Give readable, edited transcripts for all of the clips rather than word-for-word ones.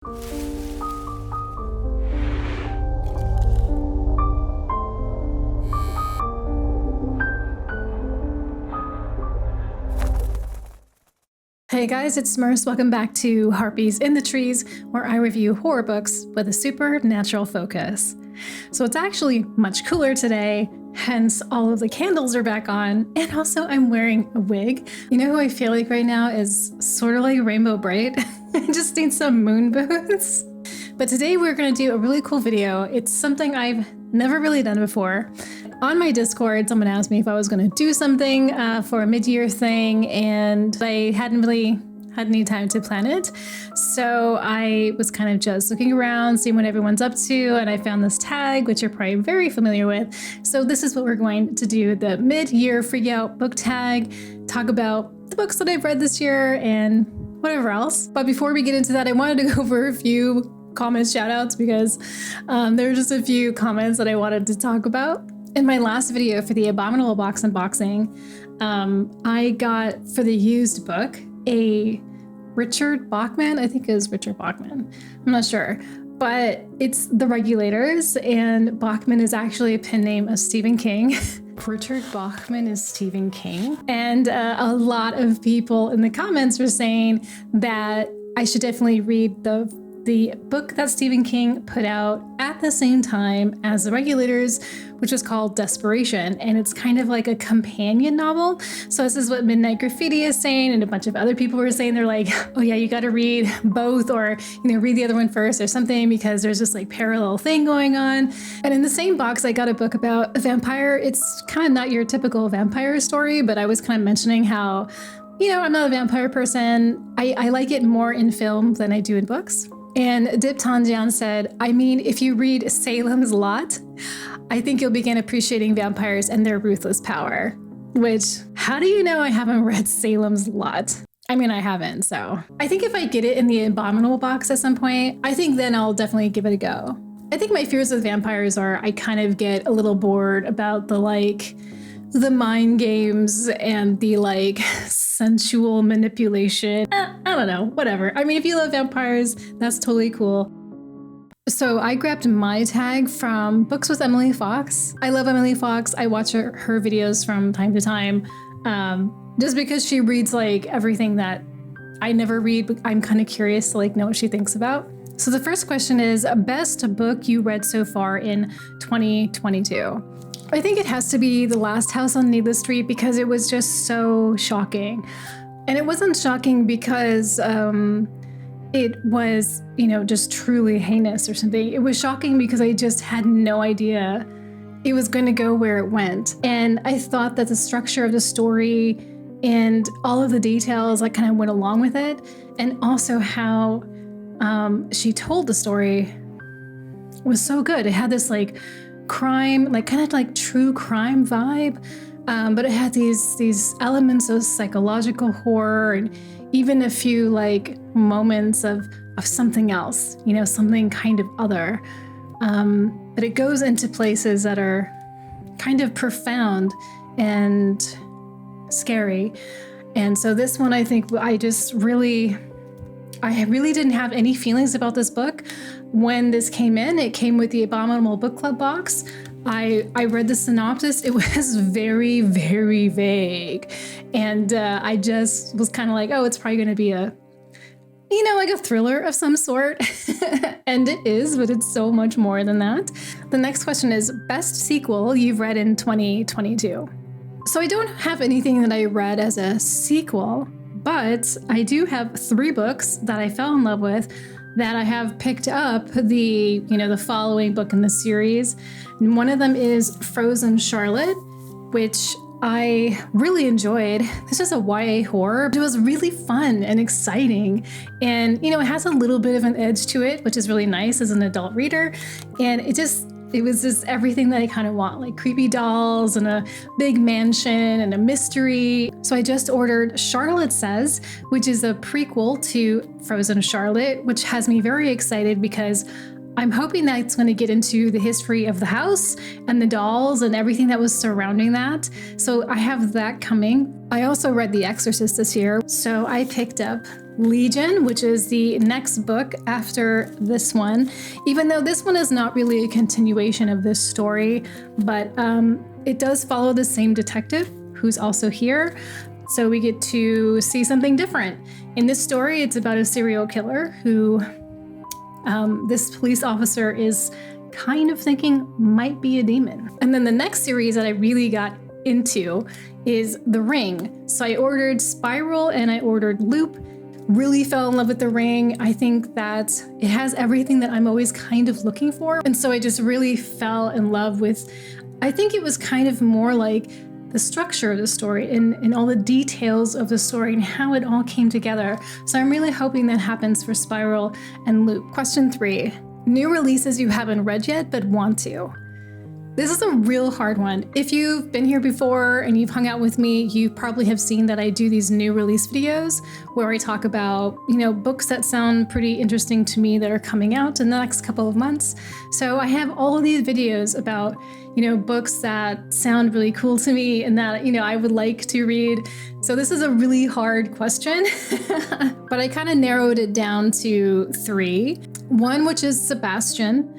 Hey guys, it's Smurfs. Welcome back to Harpies in the Trees, where I review horror books with a supernatural focus. So it's actually much cooler today, hence all of the candles are back on, and also I'm wearing a wig. You know who I feel like right now is sort of like Rainbow Bright? I just need some moon boots. But today we're going to do a really cool video. It's something I've never really done before. On my Discord, someone asked me if I was going to do something for a mid-year thing, and I hadn't really had any time to plan it. So I was kind of just looking around, seeing what everyone's up to, and I found this tag, which you're probably very familiar with. So this is what we're going to do, the mid-year Freakout book tag, talk about the books that I've read this year and whatever else. But before we get into that, I wanted to go over a few comments, shoutouts, because there are just a few comments that I wanted to talk about. In my last video for the Abominable Box unboxing, I got for the used book a Richard Bachman, I think it was Richard Bachman, I'm not sure, but it's The Regulators, and Bachman is actually a pen name of Stephen King. Richard Bachman is Stephen King. And a lot of people in the comments were saying that I should definitely read the book that Stephen King put out at the same time as The Regulators, which was called Desperation, and it's kind of like a companion novel. So this is what Midnight Graffiti is saying, and a bunch of other people were saying, they're like, oh yeah, you got to read both, or read the other one first or something, because there's this like parallel thing going on. And in the same box, I got a book about a vampire. It's kind of not your typical vampire story, but I was kind of mentioning how, I'm not a vampire person. I like it more in film than I do in books. And Dip Tanjian said, I mean, if you read Salem's Lot, I think you'll begin appreciating vampires and their ruthless power. Which, how do you know I haven't read Salem's Lot? I mean, I haven't, so. I think if I get it in the Abominable box at some point, I think then I'll definitely give it a go. I think my fears with vampires are I kind of get a little bored about the mind games and the sensual manipulation. I don't know, whatever. I mean, if you love vampires, that's totally cool. So I grabbed my tag from Books with Emily Fox. I love Emily Fox. I watch her videos from time to time, just because she reads everything that I never read, but I'm kind of curious to know what she thinks about. So the first question is, best book you read so far in 2022? I think it has to be The Last House on Needless Street, because it was just so shocking. And it wasn't shocking because it was, just truly heinous or something. It was shocking because I just had no idea it was going to go where it went. And I thought that the structure of the story and all of the details kind of went along with it. And also how she told the story was so good. It had this crime, kind of true crime vibe, but it had these elements of psychological horror and even a few moments of something else, something kind of other. But it goes into places that are kind of profound and scary. And so this one, I think I really didn't have any feelings about this book. When this came in, it came with the Abominable Book Club box. I read the synopsis. It was very, very vague. And I just was kind of oh, it's probably going to be a thriller of some sort. And it is, but it's so much more than that. The next question is, best sequel you've read in 2022? So I don't have anything that I read as a sequel, but I do have 3 books that I fell in love with that I have picked up the following book in the series. And one of them is Frozen Charlotte, which I really enjoyed. This is a YA horror. It was really fun and exciting. And, it has a little bit of an edge to it, which is really nice as an adult reader. And it was just everything that I kind of want, creepy dolls and a big mansion and a mystery. So I just ordered Charlotte Says, which is a prequel to Frozen Charlotte, which has me very excited because I'm hoping that it's going to get into the history of the house and the dolls and everything that was surrounding that. So I have that coming. I also read The Exorcist this year, so I picked up Legion, which is the next book after this one, even though this one is not really a continuation of this story, but it does follow the same detective who's also here. So we get to see something different. In this story, it's about a serial killer who this police officer is kind of thinking might be a demon. And then the next series that I really got into is The Ring. So I ordered Spiral and I ordered Loop. Really fell in love with The Ring. I think that it has everything that I'm always kind of looking for. And so I just really fell in love with, I think it was kind of more like the structure of the story and all the details of the story and how it all came together. So I'm really hoping that happens for Spiral and Loop. Question 3, new releases you haven't read yet but want to. This is a real hard one. If you've been here before and you've hung out with me, you probably have seen that I do these new release videos where I talk about, books that sound pretty interesting to me that are coming out in the next couple of months. So I have all of these videos about, books that sound really cool to me and that, I would like to read. So this is a really hard question, but I kind of narrowed it down to 3. One, which is Sebastian.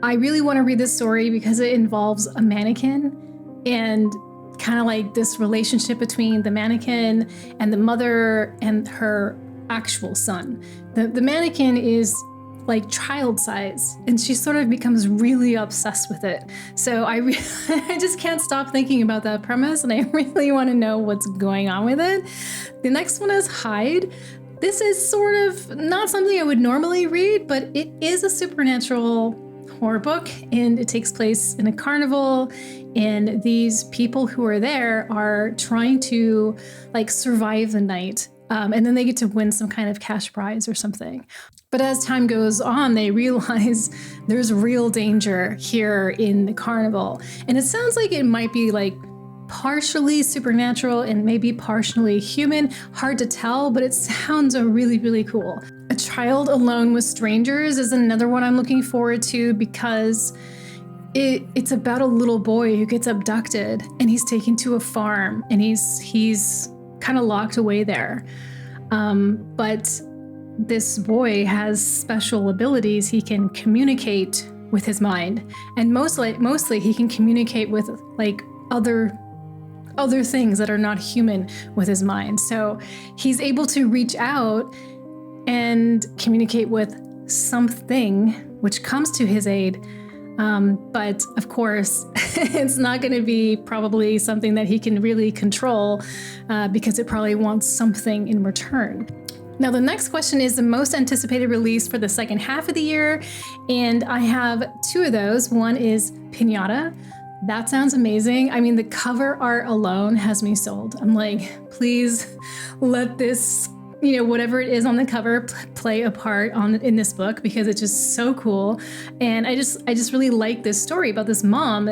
I really want to read this story because it involves a mannequin and kind of like this relationship between the mannequin and the mother and her actual son. The mannequin is like child size and she sort of becomes really obsessed with it. So I just can't stop thinking about that premise and I really want to know what's going on with it. The next one is Hide. This is sort of not something I would normally read, but it is a supernatural horror book and it takes place in a carnival and these people who are there are trying to survive the night and then they get to win some kind of cash prize or something. But as time goes on, they realize there's real danger here in the carnival. And it sounds like it might be partially supernatural and maybe partially human. Hard to tell, but it sounds really, really cool. A Child Alone with Strangers is another one I'm looking forward to because it's about a little boy who gets abducted and he's taken to a farm and he's kind of locked away there. But this boy has special abilities. He can communicate with his mind, and mostly he can communicate with other things that are not human with his mind. So he's able to reach out and communicate with something which comes to his aid. But of course, it's not going to be probably something that he can really control because it probably wants something in return. Now, the next question is the most anticipated release for the second half of the year. And I have 2 of those. One is Pinata. That sounds amazing. I mean, the cover art alone has me sold. I'm like, please let this, whatever it is on the cover play a part in this book because it's just so cool. And I just really like this story about this mom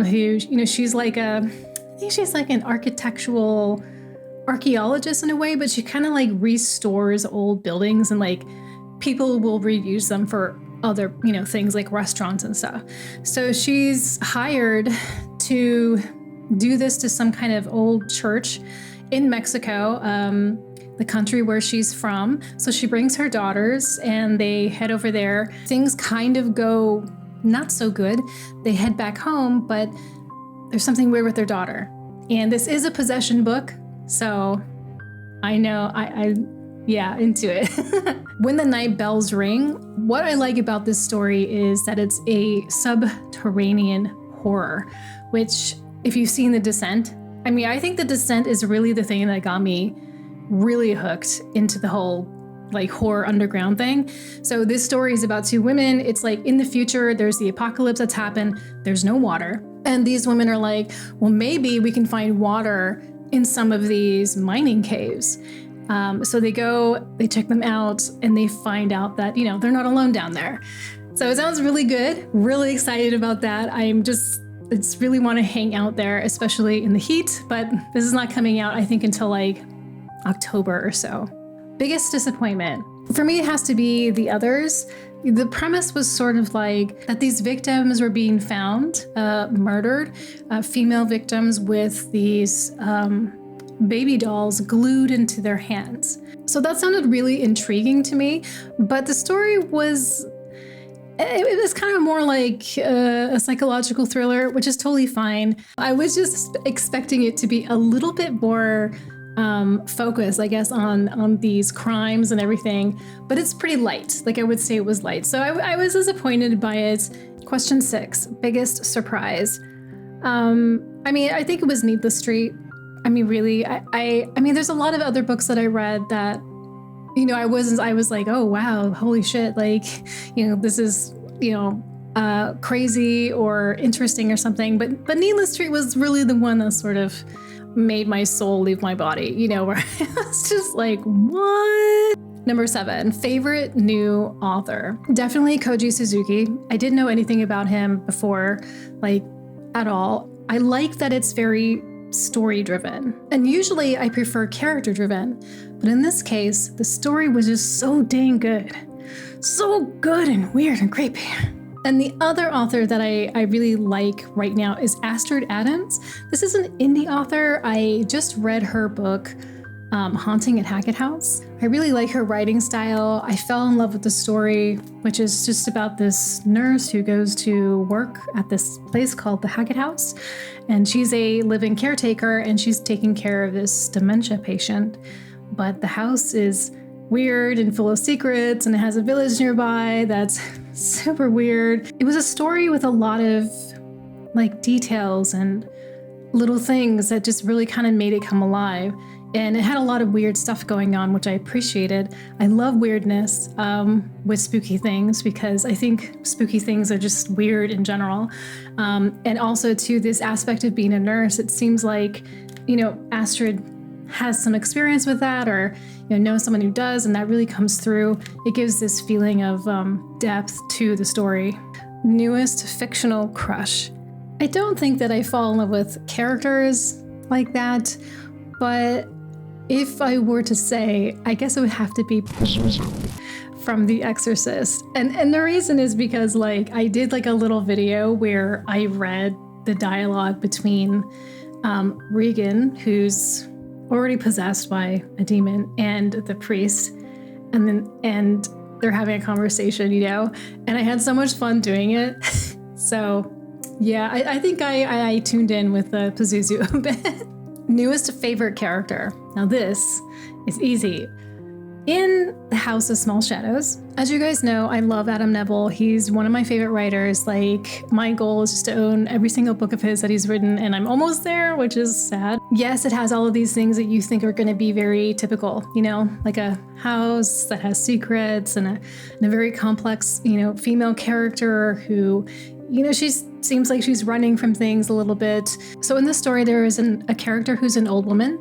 who, she's I think she's like an architectural archaeologist in a way, but she kind of restores old buildings and people will reuse them for other, things like restaurants and stuff. So she's hired to do this to some kind of old church in Mexico, the country where she's from. So she brings her daughters and they head over there. Things kind of go not so good. They head back home, but there's something weird with their daughter. And this is a possession book. So I know yeah, into it. When the Night Bells Ring, what I like about this story is that it's a subterranean horror, which if you've seen The Descent, I think The Descent is really the thing that got me really hooked into the whole horror underground thing. So this story is about 2 women. It's in the future, there's the apocalypse that's happened, there's no water. And these women are well, maybe we can find water in some of these mining caves. So they check them out and they find out that, they're not alone down there. So it sounds really good. Really excited about that. I just really want to hang out there, especially in the heat, but this is not coming out, I think, until October or so. Biggest disappointment. For me, it has to be The Others. The premise was sort of that these victims were being found, murdered, female victims with these baby dolls glued into their hands. So that sounded really intriguing to me, but the story was kind of more like a psychological thriller, which is totally fine. I was just expecting it to be a little bit more focused, I guess, on these crimes and everything, but it's pretty light. Like, I would say it was light. So I was disappointed by it. Question 6, biggest surprise. I think it was Needless Street. I mean, really, I mean, there's a lot of other books that I read that, you know, I was like, oh, wow, holy shit. Like, you know, this is, you know, crazy or interesting or something. But Needless Street was really the one that sort of made my soul leave my body, you know, where I was just like, what? Number 7, favorite new author. Definitely Koji Suzuki. I didn't know anything about him before, like, at all. I like that it's very story driven. And usually I prefer character driven. But in this case, the story was just so dang good. So good and weird and creepy. And the other author that I really like right now is Astrid Adams. This is an indie author. I just read her book, Haunting at Hackett House. I really like her writing style. I fell in love with the story, which is just about this nurse who goes to work at this place called the Hackett House. And she's a live-in caretaker, and she's taking care of this dementia patient. But the house is weird and full of secrets, and it has a village nearby that's super weird. It was a story with a lot of like details and little things that just really kind of made it come alive. And it had a lot of weird stuff going on, which I appreciated. I love weirdness with spooky things, because I think spooky things are just weird in general. And also to this aspect of being a nurse, it seems like, you know, Astrid has some experience with that, or, you know someone who does, and that really comes through. It gives this feeling of depth to the story. Newest fictional crush. I don't think that I fall in love with characters like that, but if I were to say, I guess it would have to be from The Exorcist. And the reason is because, like, I did like a little video where I read the dialogue between Regan, who's already possessed by a demon, and the priest, and they're having a conversation, you know, and I had so much fun doing it. So yeah, I think I tuned in with the Pazuzu a bit. Newest favorite character. Now this is easy. In The House of Small Shadows, as you guys know, I love Adam Neville. He's one of my favorite writers. Like, my goal is just to own every single book of his that he's written, and I'm almost there, which is sad. Yes, it has all of these things that you think are going to be very typical, you know, like a house that has secrets and a very complex, you know, female character who, you know, seems like she's running from things a little bit. So in this story, there is a character who's an old woman,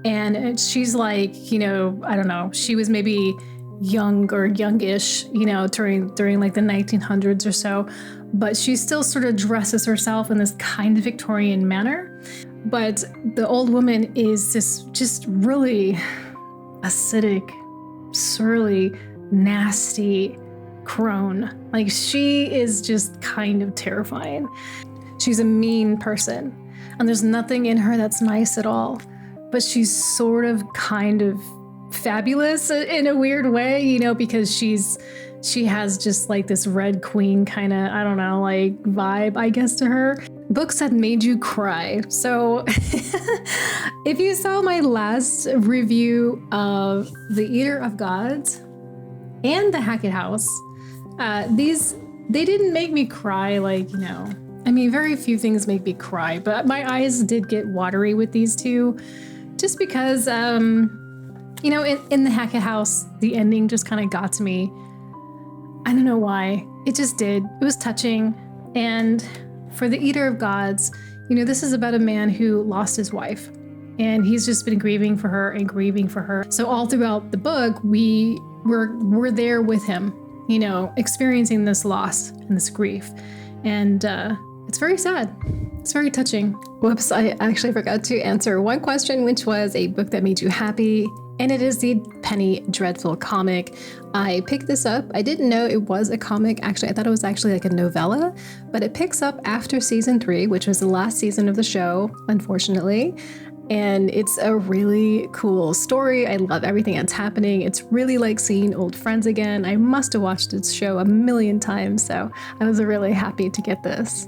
and she's like, you know, I don't know, she was maybe young or youngish, you know, during like the 1900s or so, but she still sort of dresses herself in this kind of Victorian manner. But the old woman is this just really acidic, surly, nasty crone. Like, she is just kind of terrifying. She's a mean person, and there's nothing in her that's nice at all. But she's sort of kind of fabulous in a weird way, you know, because she has just like this Red Queen kind of, I don't know, like vibe, I guess, to her. Books that made you cry. So if you saw my last review of The Eater of Gods and The Hackett House, they didn't make me cry, like, you know, I mean, very few things make me cry, but my eyes did get watery with these two. Just because, you know, in The Hackett House, the ending just kind of got to me. I don't know why. It just did. It was touching. And for The Eater of Gods, you know, this is about a man who lost his wife. And he's just been grieving for her and grieving for her. So all throughout the book, we're there with him, you know, experiencing this loss and this grief. And it's very sad. It's very touching. Whoops, I actually forgot to answer one question, which was a book that made you happy. And it is the Penny Dreadful comic. I picked this up. I didn't know it was a comic. Actually, I thought it was actually like a novella, but it picks up after season 3, which was the last season of the show, unfortunately. And it's a really cool story. I love everything that's happening. It's really like seeing old friends again. I must have watched this show a million times, so I was really happy to get this.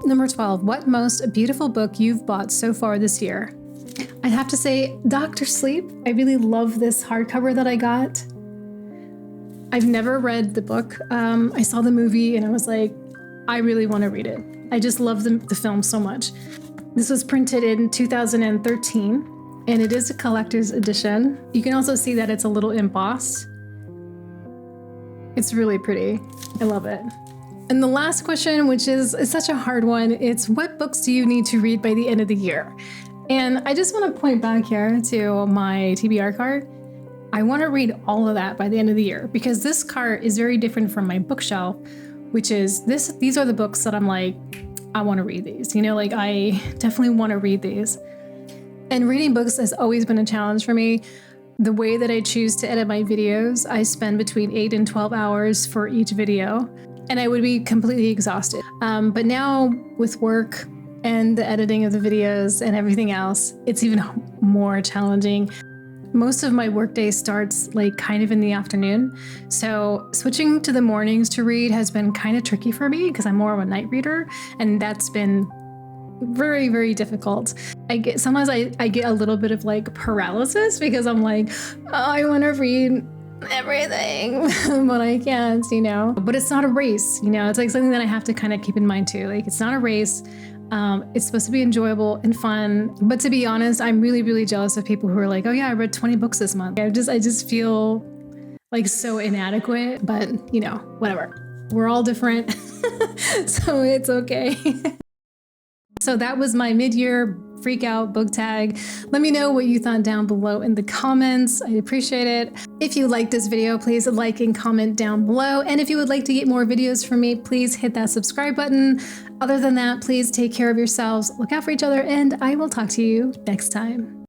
Number 12, what most beautiful book you've bought so far this year? I'd have to say Dr. Sleep. I really love this hardcover that I got. I've never read the book. I saw the movie and I was like, I really want to read it. I just love the film so much. This was printed in 2013, and it is a collector's edition. You can also see that it's a little embossed. It's really pretty. I love it. And the last question, which is such a hard one, it's what books do you need to read by the end of the year? And I just want to point back here to my TBR card. I want to read all of that by the end of the year because this cart is very different from my bookshelf, which is these are the books that I'm like, I want to read these, you know, like I definitely want to read these. And reading books has always been a challenge for me. The way that I choose to edit my videos, I spend between 8 and 12 hours for each video, and I would be completely exhausted. But now with work and the editing of the videos and everything else, it's even more challenging. Most of my workday starts like kind of in the afternoon. So switching to the mornings to read has been kind of tricky for me because I'm more of a night reader, and that's been very, very difficult. Sometimes I get a little bit of like paralysis because I'm like, oh, I want to read everything, but I can't, you know. But it's not a race, you know. It's like something that I have to kind of keep in mind too. Like it's not a race. It's supposed to be enjoyable and fun. But to be honest, I'm really, really jealous of people who are like, oh yeah, I read 20 books this month. I just feel like so inadequate, but you know, whatever. We're all different, so it's okay. So that was my mid-year Freakout book tag. Let me know what you thought down below in the comments. I'd appreciate it. If you liked this video, please like and comment down below. And if you would like to get more videos from me, please hit that subscribe button. Other than that, please take care of yourselves, look out for each other, and I will talk to you next time.